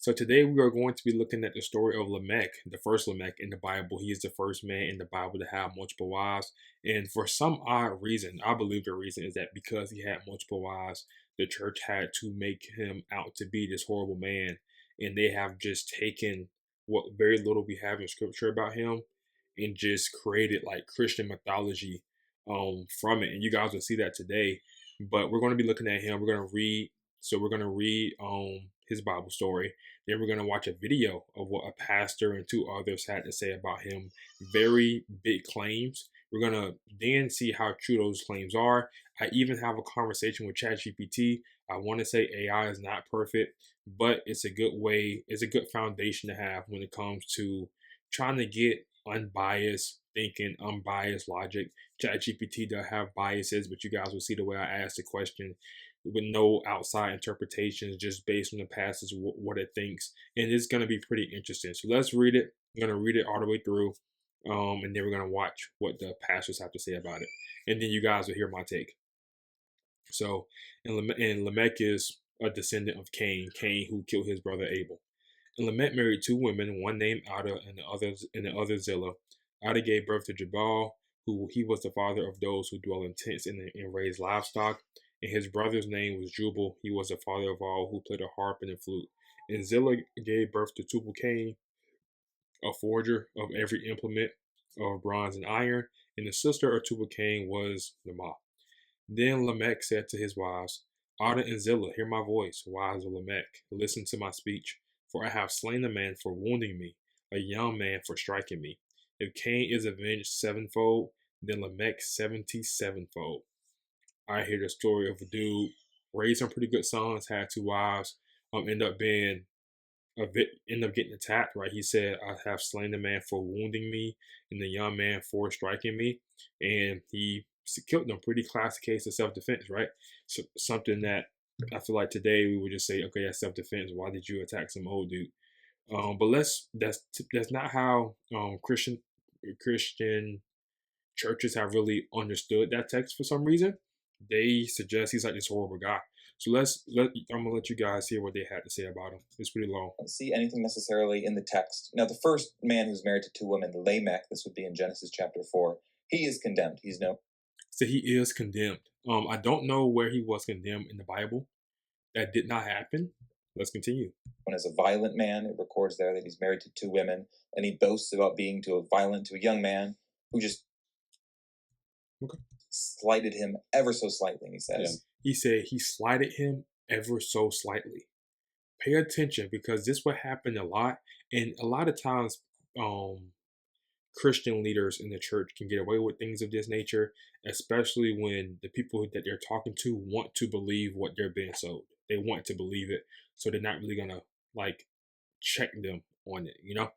So today we are going to be looking at the story of Lamech, the first Lamech in the Bible. He is the first man in the Bible to have multiple wives. And for some odd reason, I believe the reason is that because he had multiple wives, the church had to make him out to be this horrible man. And they have just taken what very little we have in scripture about him and just created like Christian mythology from it. And you guys will see that today. But we're going to be looking at him. We're going to read his Bible story. Then we're going to watch a video of what a pastor and two others had to say about him. Very big claims. We're going to then see how true those claims are. I even have a conversation with ChatGPT. I want to say AI is not perfect, but it's a good way, it's a good foundation to have when it comes to trying to get unbiased thinking, unbiased logic. ChatGPT does have biases, but you guys will see the way I ask the question with no outside interpretations, just based on the passage, what it thinks. And it's going to be pretty interesting. So let's read it. I'm going to read it all the way through. And then we're going to watch what the pastors have to say about it. And then you guys will hear my take. So, and Lamech is a descendant of Cain who killed his brother Abel. And Lamech married two women, one named Ada and the other Zillah. Ada gave birth to Jabal, who he was the father of those who dwell in tents and raise livestock. And his brother's name was Jubal. He was the father of all who played a harp and a flute. And Zillah gave birth to Tubal Cain, a forger of every implement of bronze and iron. And the sister of Tubal Cain was Naamah. Then Lamech said to his wives, Ada and Zillah, hear my voice, wives of Lamech. Listen to my speech. For I have slain a man for wounding me, a young man for striking me. If Cain is avenged sevenfold, then Lamech 77fold. I hear the story of a dude raised some pretty good sons, had two wives, end up getting attacked. Right? He said, "I have slain the man for wounding me, and the young man for striking me," and he killed them. Pretty classic case of self-defense, right? So something that I feel like today we would just say, okay, that's self-defense. Why did you attack some old dude? But that's not how Christian churches have really understood that text for some reason. They suggest he's like this horrible guy. So I'm gonna let you guys hear what they had to say about him. It's pretty long. I don't see anything necessarily in the text. Now, the first man who's married to two women, Lamech, this would be in Genesis chapter 4, he is condemned. So he is condemned. I don't know where he was condemned in the Bible. That did not happen. Let's continue. When as a violent man, it records there that he's married to two women, and he boasts about being violent to a young man who just slighted him ever so slightly, and he says. Yeah. He said he slighted him ever so slightly. Pay attention, because this would happen a lot. And a lot of times, Christian leaders in the church can get away with things of this nature, especially when the people that they're talking to want to believe what they're being sold. They want to believe it. So they're not really going to like check them on it, you know?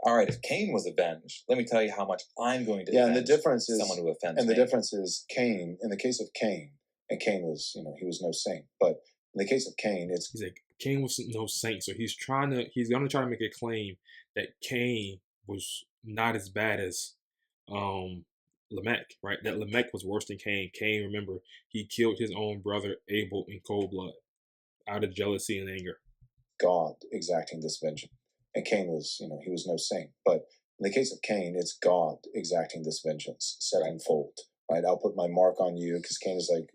All right, if Cain was avenged, let me tell you how much I'm going to avenge. And the difference is someone who offends me. The difference is Cain, in the case of Cain, and Cain was, he was no saint, but in the case of Cain, he's like, Cain was no saint. So he's going to try to make a claim that Cain was not as bad as Lamech, right? That Lamech was worse than Cain. Cain, remember, he killed his own brother Abel in cold blood out of jealousy and anger. God exacting this vengeance. And Cain was, he was no saint. But in the case of Cain, it's God exacting this vengeance sevenfold, right? I'll put my mark on you, because Cain is like,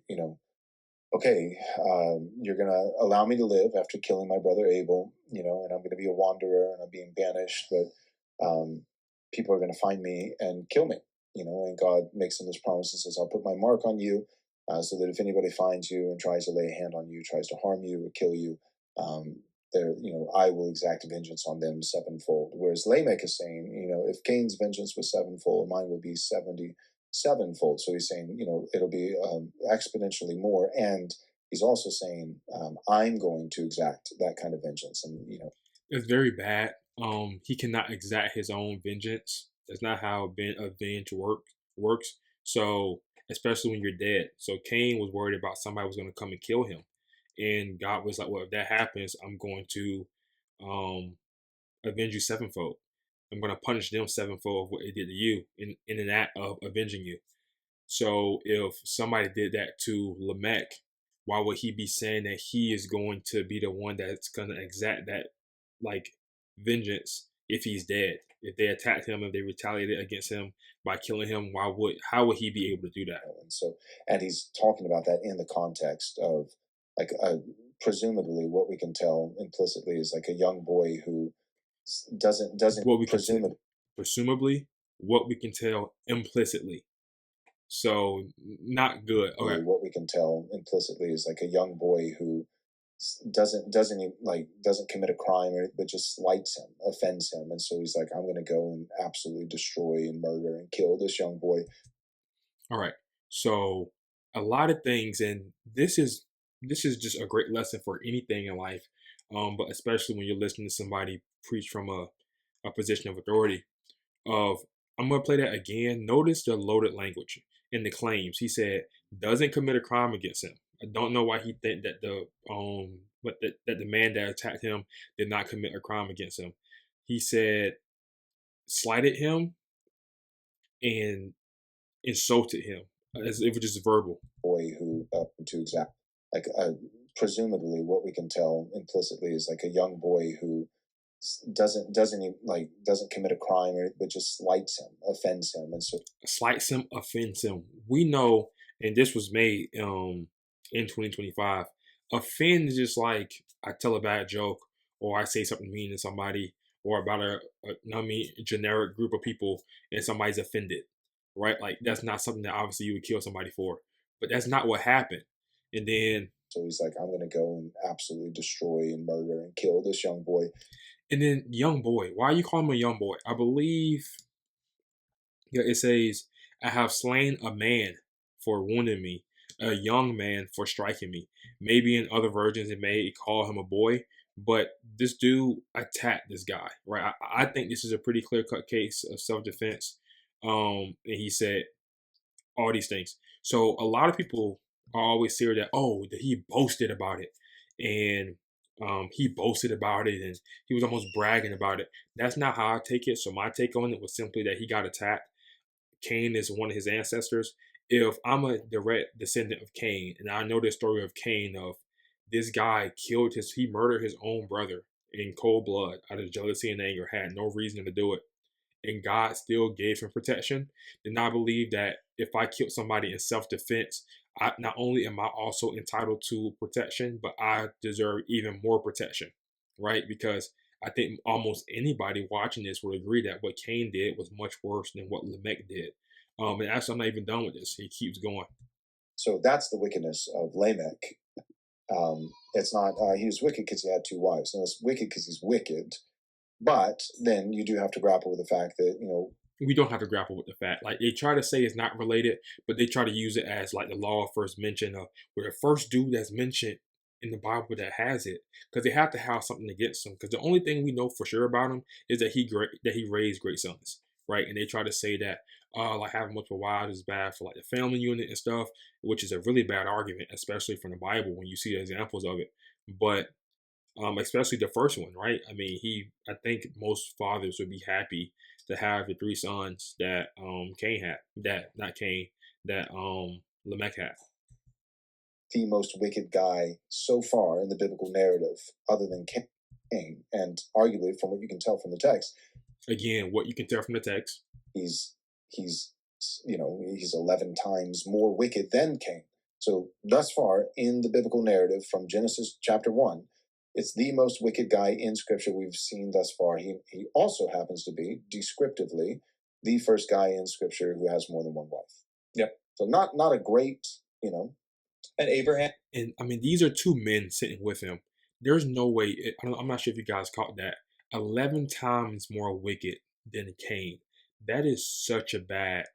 okay, you're going to allow me to live after killing my brother Abel, and I'm going to be a wanderer and I'm being banished, but people are going to find me and kill me, and God makes him this promise and says, I'll put my mark on you so that if anybody finds you and tries to lay a hand on you, tries to harm you or kill you, I will exact vengeance on them sevenfold. Whereas Lamech is saying, if Cain's vengeance was sevenfold, mine will be 77fold. So he's saying, it'll be exponentially more. And he's also saying, I'm going to exact that kind of vengeance. And, it's very bad. He cannot exact his own vengeance. That's not how avenge works. So, especially when you're dead. So Cain was worried about somebody was going to come and kill him. And God was like, well, if that happens, I'm going to avenge you sevenfold. I'm going to punish them sevenfold of what they did to you in an act of avenging you. So if somebody did that to Lamech, why would he be saying that he is going to be the one that's going to exact that like vengeance if he's dead? If they attacked him, if they retaliated against him by killing him, how would he be able to do that? And so, and he's talking about that in the context of like presumably what we can tell implicitly is like a young boy who doesn't What we can presumably what we can tell implicitly. So not good. Okay. what we can tell implicitly is like a young boy who doesn't commit a crime but just slights him, offends him, and so he's like, I'm going to go and absolutely destroy and murder and kill this young boy. All right. So a lot of things, and this is just a great lesson for anything in life, but especially when you're listening to somebody preach from a position of authority. Of I'm gonna play that again. Notice the loaded language in the claims. He said doesn't commit a crime against him. I don't know why he think that the man that attacked him did not commit a crime against him. He said slighted him and insulted him as if it was just verbal. Boy who to exact like presumably what we can tell implicitly is like a young boy who doesn't commit a crime but just slights him, offends him, and so slights him, offends him. We know, and this was made in 2025. Offend is just like I tell a bad joke or I say something mean to somebody or about generic group of people and somebody's offended, right? Like that's not something that obviously you would kill somebody for, but that's not what happened. And then so he's like, I'm going to go and absolutely destroy and murder and kill this young boy. And then young boy, why you call him a young boy? I believe it says, I have slain a man for wounding me, a young man for striking me. Maybe in other versions it may call him a boy, but this dude attacked this guy, right? I think this is a pretty clear-cut case of self-defense. And he said all these things. So a lot of people are always saying that, that he boasted about it. And he boasted about it and he was almost bragging about it. That's not how I take it. So my take on it was simply that he got attacked. Cain is one of his ancestors. If I'm a direct descendant of Cain, and I know the story of Cain, of this guy he murdered his own brother in cold blood out of jealousy and anger, had no reason to do it, and God still gave him protection, then I believe that if I killed somebody in self-defense, not only am I also entitled to protection, but I deserve even more protection, right? Because I think almost anybody watching this would agree that what Cain did was much worse than what Lamech did. And actually, I'm not even done with this. He keeps going. So that's the wickedness of Lamech. It's not he was wicked because he had two wives. No, it's wicked because he's wicked. But then you do have to grapple with the fact that, we don't have to grapple with the fact. Like they try to say it's not related, but they try to use it as like the law of first mention of where the first dude that's mentioned in the Bible that has it, because they have to have something against him. Because the only thing we know for sure about him is that he raised great sons, right? And they try to say that like having multiple wives is bad for like the family unit and stuff, which is a really bad argument, especially from the Bible when you see the examples of it. But especially the first one, right? I mean, I think most fathers would be happy to have the three sons that Cain had, that Lamech had. The most wicked guy so far in the biblical narrative, other than Cain, and arguably from what you can tell from the text. Again, what you can tell from the text, he's 11 times more wicked than Cain. So thus far in the biblical narrative from Genesis chapter 1, it's the most wicked guy in Scripture we've seen thus far. He also happens to be, descriptively, the first guy in Scripture who has more than one wife. Yep. So not a great, And Abraham. And I mean, these are two men sitting with him. There's no way. I'm not sure if you guys caught that. 11 times more wicked than Cain. That is such a bad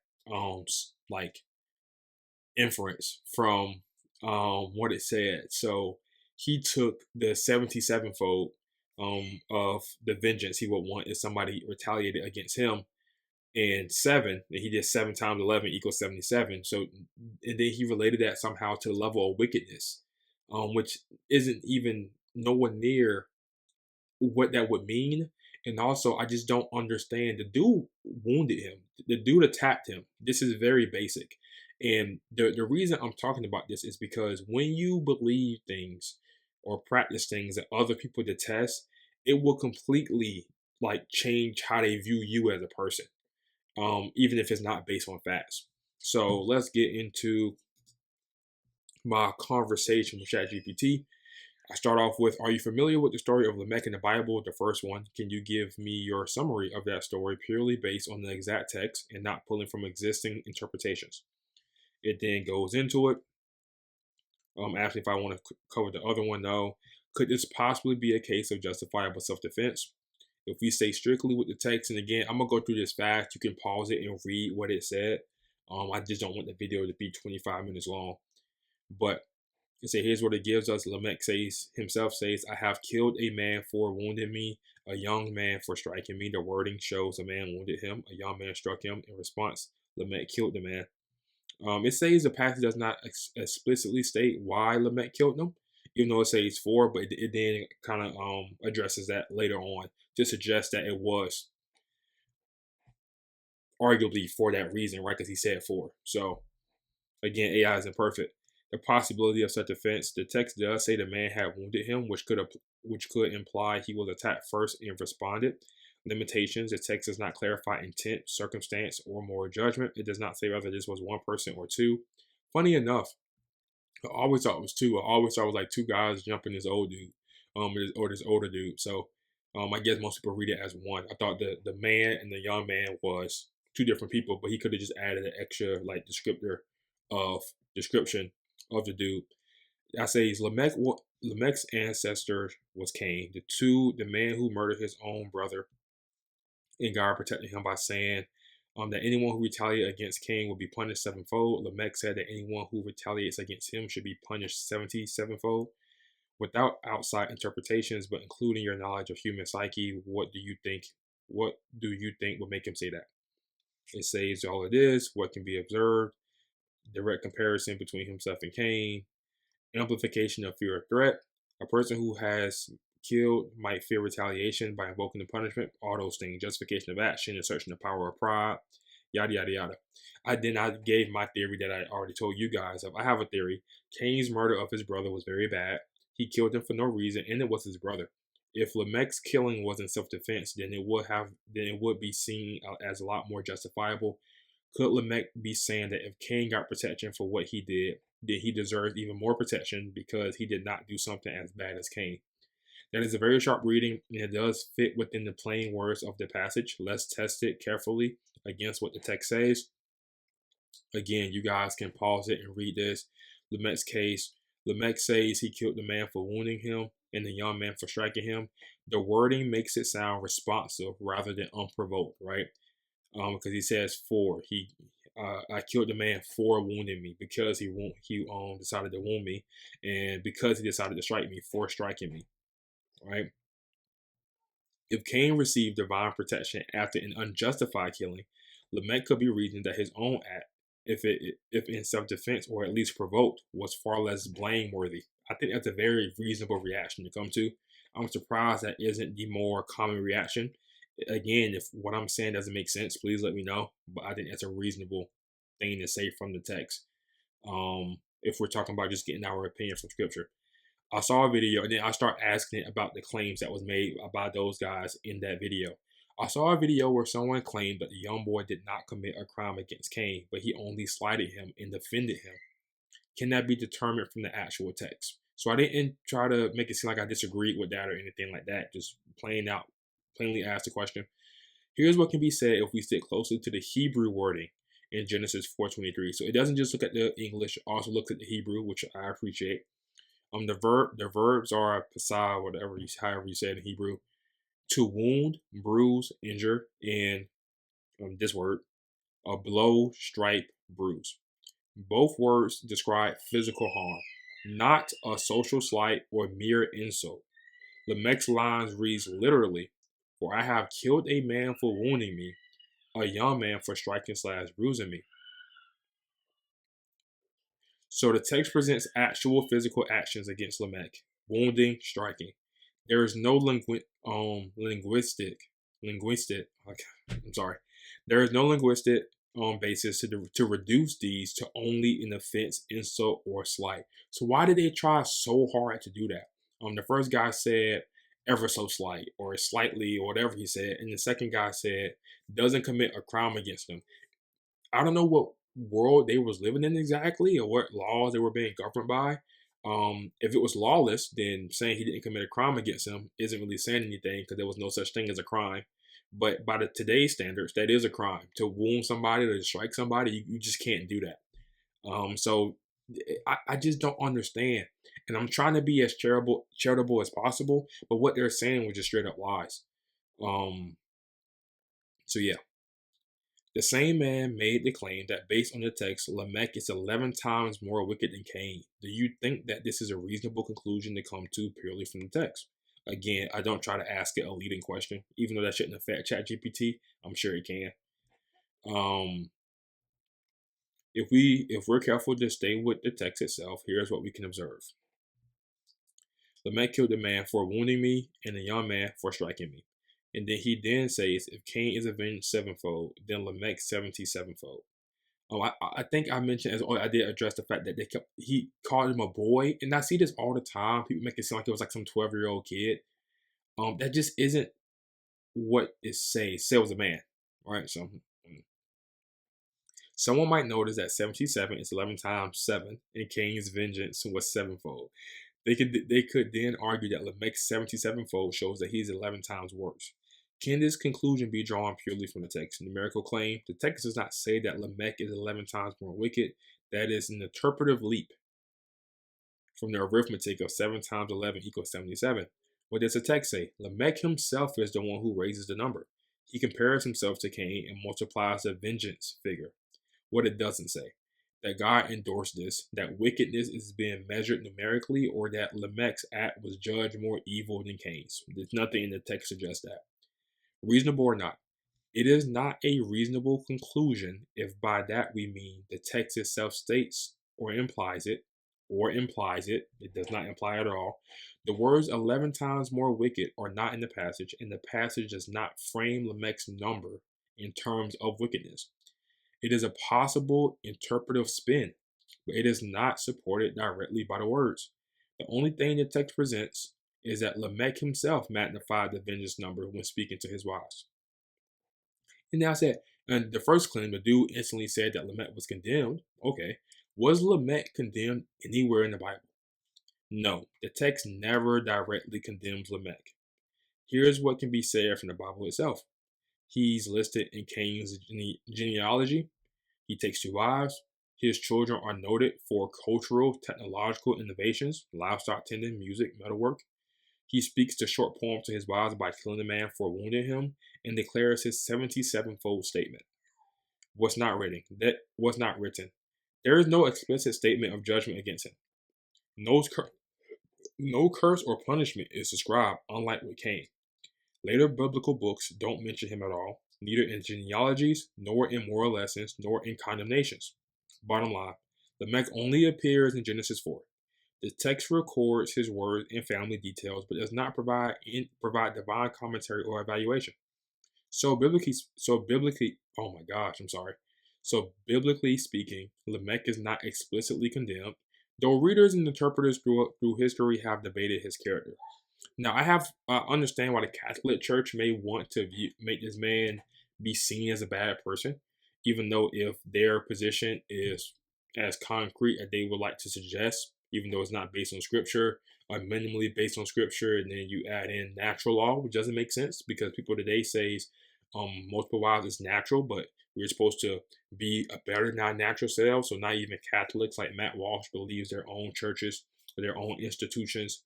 inference from what it said. So he took the 77-fold of the vengeance he would want if somebody retaliated against him, and 7, and he did 7 times 11 equals 77. So, and then he related that somehow to the level of wickedness, which isn't even nowhere near what that would mean. And also, I just don't understand. The dude wounded him. The dude attacked him. This is very basic. And the reason I'm talking about this is because when you believe things or practice things that other people detest, it will completely like change how they view you as a person, even if it's not based on facts. So let's get into my conversation with ChatGPT. I start off with, are you familiar with the story of Lamech in the Bible, the first one? Can you give me your summary of that story purely based on the exact text and not pulling from existing interpretations? It then goes into it. Asking if I want to cover the other one, though. Could this possibly be a case of justifiable self-defense? If we stay strictly with the text, and again, I'm going to go through this fast. You can pause it and read what it said. I just don't want the video to be 25 minutes long. But here's what it gives us. Lamech himself says, I have killed a man for wounding me, a young man for striking me. The wording shows a man wounded him, a young man struck him. In response, Lamech killed the man. It says the passage does not explicitly state why Lamech killed him, even though it says for, but it then kind of addresses that later on to suggest that it was arguably for that reason, right? Because he said for. So again, AI is imperfect. The possibility of such offense. The text does say the man had wounded him, which could imply he was attacked first and responded. Limitations. The text does not clarify intent, circumstance, or moral judgment. It does not say whether this was one person or two. Funny enough, I always thought it was two. I always thought it was like two guys jumping this old dude, or this older dude. So, I guess most people read it as one. I thought the man and the young man was two different people, but he could have just added an extra like description of the dude. I say Lamech's ancestor was Cain. The man who murdered his own brother, and God protected him by saying that anyone who retaliates against Cain will be punished sevenfold. Lamech said that anyone who retaliates against him should be punished 77-fold. Without outside interpretations, but including your knowledge of human psyche, what do you think? What do you think would make him say that? It says all it is, what can be observed, direct comparison between himself and Cain, amplification of fear of threat. A person who has killed might fear retaliation by invoking the punishment, all those things, justification of action, assertion of power or pride, yada, yada, yada. I gave my theory that I already told you guys of. I have a theory. Cain's murder of his brother was very bad. He killed him for no reason, and it was his brother. If Lamech's killing was in self-defense, then it would be seen as a lot more justifiable. Could Lamech be saying that if Cain got protection for what he did, then he deserves even more protection because he did not do something as bad as Cain? That is a very sharp reading, and it does fit within the plain words of the passage. Let's test it carefully against what the text says. Again, you guys can pause it and read this. Lamech's case. Lamech says he killed the man for wounding him and the young man for striking him. The wording makes it sound responsive rather than unprovoked, right? Because he says for I killed the man for wounding me because he decided to wound me, and because he decided to strike me for striking me, right? If Cain received divine protection after an unjustified killing, Lamech could be reasoning that his own act, if in self-defense or at least provoked, was far less blameworthy. I think that's a very reasonable reaction to come to. I'm surprised that isn't the more common reaction. Again, if what I'm saying doesn't make sense, please let me know. But I think that's a reasonable thing to say from the text. If we're talking about just getting our opinion from scripture. I saw a video and then I start asking it about the claims that was made by those guys in that video. I saw a video where someone claimed that the young boy did not commit a crime against Cain, but he only slighted him and defended him. Can that be determined from the actual text? So I didn't try to make it seem like I disagreed with that or anything like that. Just plainly ask the question. Here's what can be said if we stick closer to the Hebrew wording in Genesis 4:23. So it doesn't just look at the English, it also looks at the Hebrew, which I appreciate. The verbs are pasah, however you say it in Hebrew, to wound, bruise, injure, and this word, a blow, stripe, bruise. Both words describe physical harm, not a social slight or mere insult. Lamech's lines reads literally, "For I have killed a man for wounding me, a young man for striking/bruising me." So the text presents actual physical actions against Lamech, wounding, striking. There is no linguistic. Okay, I'm sorry. There is no linguistic basis to reduce these to only an offense, insult, or slight. So why did they try so hard to do that? The first guy said ever so slight or slightly or whatever he said, and the second guy said doesn't commit a crime against them. I don't know what world they was living in exactly or what laws they were being governed by. If it was lawless, then saying he didn't commit a crime against him isn't really saying anything because there was no such thing as a crime. But by today's standards, that is a crime. To wound somebody, to strike somebody, you just can't do that. So I just don't understand. And I'm trying to be as charitable as possible, but what they're saying was just straight up lies. So yeah. The same man made the claim that based on the text, Lamech is 11 times more wicked than Cain. Do you think that this is a reasonable conclusion to come to purely from the text? Again, I don't try to ask it a leading question, even though that shouldn't affect ChatGPT. I'm sure it can. If we're careful to stay with the text itself, here's what we can observe. Lamech killed a man for wounding me and a young man for striking me. And then he says, if Cain is avenged sevenfold, then Lamech 77fold. I think I mentioned I did address the fact that he called him a boy, and I see this all the time. People make it seem like it was like some 12-year-old kid. That just isn't what it says. Say was a man, right? So someone might notice that 77 is 11 times 7, and Cain's vengeance was sevenfold. They could then argue that Lamech's 77fold shows that he's 11 times worse. Can this conclusion be drawn purely from the text? Numerical claim. The text does not say that Lamech is 11 times more wicked. That is an interpretive leap from the arithmetic of 7 times 11 equals 77. What does the text say? Lamech himself is the one who raises the number. He compares himself to Cain and multiplies the vengeance figure. What it doesn't say. That God endorsed this, that wickedness is being measured numerically, or that Lamech's act was judged more evil than Cain's. There's nothing in the text to suggest that. Reasonable or not, it is not a reasonable conclusion if by that we mean the text itself states or implies it, it does not imply at all. The words 11 times more wicked are not in the passage, and the passage does not frame Lamech's number in terms of wickedness. It is a possible interpretive spin, but it is not supported directly by the words. The only thing the text presents is that Lamech himself magnified the vengeance number when speaking to his wives. And now said, and the first claim, the dude instantly said that Lamech was condemned. Okay. Was Lamech condemned anywhere in the Bible? No, the text never directly condemns Lamech. Here's what can be said from the Bible itself. He's listed in Cain's genealogy. He takes 2 wives. His children are noted for cultural, technological innovations, livestock tending, music, metalwork. He speaks the short poem to his wives by killing the man for wounding him and declares his 77-fold statement. What's not written? That was not written. There is no explicit statement of judgment against him. No curse or punishment is described, unlike with Cain. Later biblical books don't mention him at all, neither in genealogies, nor in moral lessons, nor in condemnations. Bottom line, Lamech only appears in Genesis 4. The text records his words and family details, but does not provide divine commentary or evaluation. So biblically, So biblically speaking, Lamech is not explicitly condemned, though readers and interpreters through history have debated his character. Now, I have understand why the Catholic Church may want to make this man be seen as a bad person, even though if their position is as concrete as they would like to suggest, even though it's not based on Scripture or minimally based on Scripture, and then you add in natural law, which doesn't make sense because people today say multiple wives is natural, but we're supposed to be a better than our natural selves. So not even Catholics like Matt Walsh believes their own churches or their own institutions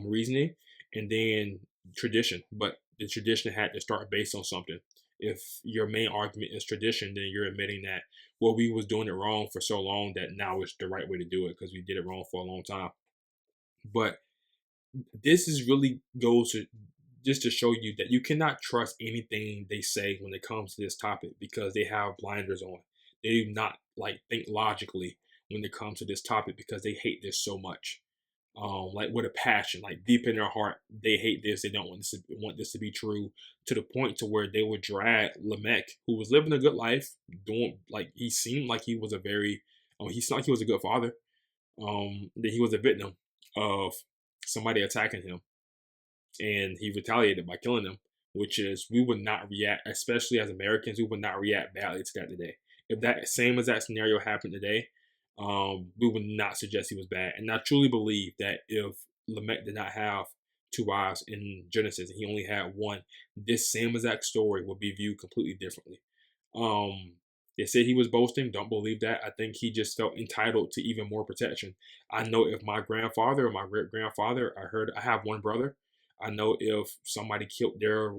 reasoning. And then tradition, but the tradition had to start based on something. If your main argument is tradition, then you're admitting that, well, we was doing it wrong for so long that now it's the right way to do it because we did it wrong for a long time. But this is really goes to just to show you that you cannot trust anything they say when it comes to this topic because they have blinders on. They do not think logically when it comes to this topic because they hate this so much. like with a passion, like deep in their heart, they hate this. They don't want this to be true, to the point to where they would drag Lamech, who was living a good life, doing like he seemed like he was a very, he seemed like he was a good father. That he was a victim of somebody attacking him, and he retaliated by killing them. Which is, we would not react, especially as Americans, we would not react badly to that today. If that same as that scenario happened today, we would not suggest he was bad. And I truly believe that if Lamech did not have two wives in Genesis and he only had one, this same exact story would be viewed completely differently. Um, they said he was boasting. Don't believe that. I think he just felt entitled to even more protection. I know if my grandfather or my great grandfather, I have one brother. I know if somebody killed their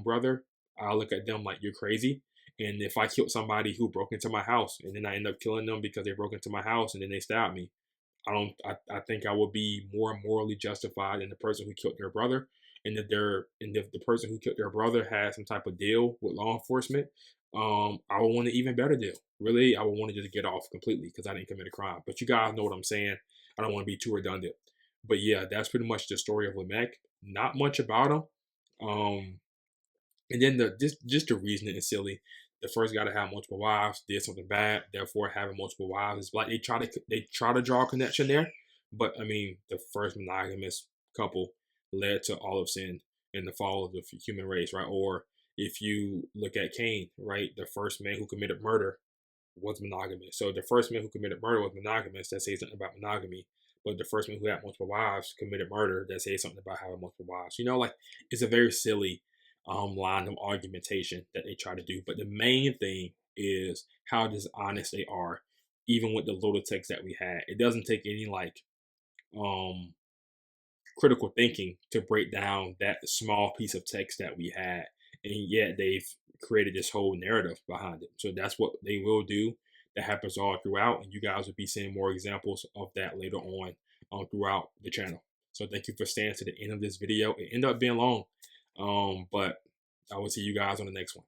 brother, I look at them like, you're crazy. And if I killed somebody who broke into my house and then I end up killing them because they broke into my house and then they stabbed me, I think I would be more morally justified than the person who killed their brother. And if the person who killed their brother had some type of deal with law enforcement, I would want an even better deal. Really, I would want to just get off completely because I didn't commit a crime. But you guys know what I'm saying. I don't want to be too redundant. But yeah, that's pretty much the story of Lamech. Not much about him. And then just the reasoning is silly. The first guy to have multiple wives did something bad, therefore having multiple wives. It's like they try to draw a connection there, but I mean the first monogamous couple led to all of sin and the fall of the human race, right? Or if you look at Cain, right, the first man who committed murder was monogamous. So the first man who committed murder was monogamous. That says something about monogamy. But the first man who had multiple wives committed murder. That says something about having multiple wives. Like it's a very silly line of argumentation that they try to do. But the main thing is how dishonest they are, even with the little text that we had. It doesn't take any like um critical thinking to break down that small piece of text that we had, and yet they've created this whole narrative behind it. So that's what they will do. That happens all throughout, and you guys will be seeing more examples of that later on throughout the channel. So thank you for staying to the end of this video. It ended up being long, but I will see you guys on the next one.